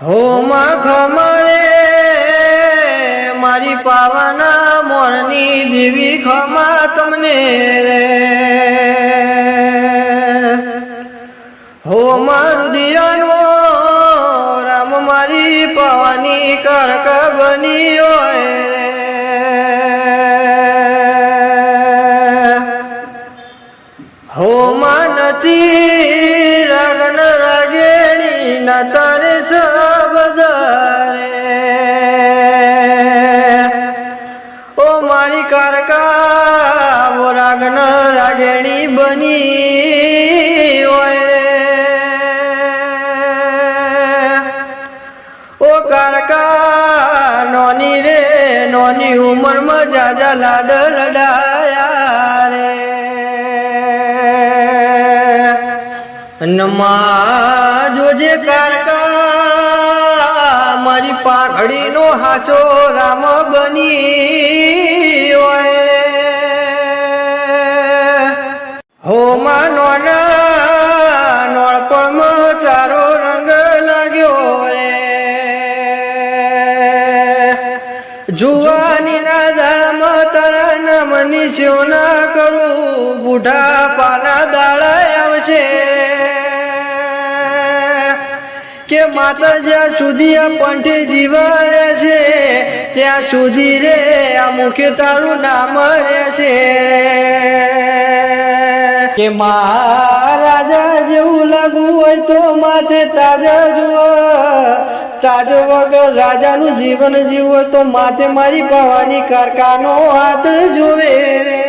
હો માં ખમરે મારી પાવાના મોરની દેવી ખમા તમને રે હો મારું દિયાનો રામ મારી પાવાની કરક બની હોય રે હો માં નથી રાગન રાગેણી ના તારે સબદારે ઓ મારી કારકા વો રાગન રાગેણી બની હોય રે ઓ કારકા નોની રે નોની ઉંમરમાં જાજા લાડ લડાયા રે નમા જોજે કારકા મારી પાઘડીનો હાચો રામ બની હોય રે હો માં નોના નોળપણમાં તારો રંગ લાગ્યો રે જુવાની ના દાળમાં તારા નામની સેવ ના કરું બુઢા પાના દાડા આવશે કે માતા જ્યાં સુધી આ પંઠે જીવાય છે ત્યાં સુધી રે આ મુખે તારું નામ રહેશે કે મહારાજા જેવું લાગવું હોય તો માથે તાજા જુઓ તાજ વગર રાજાનું જીવન જીવવું હોય તો માથે મારી પાવાની કારકાનો હાથ જોવે રે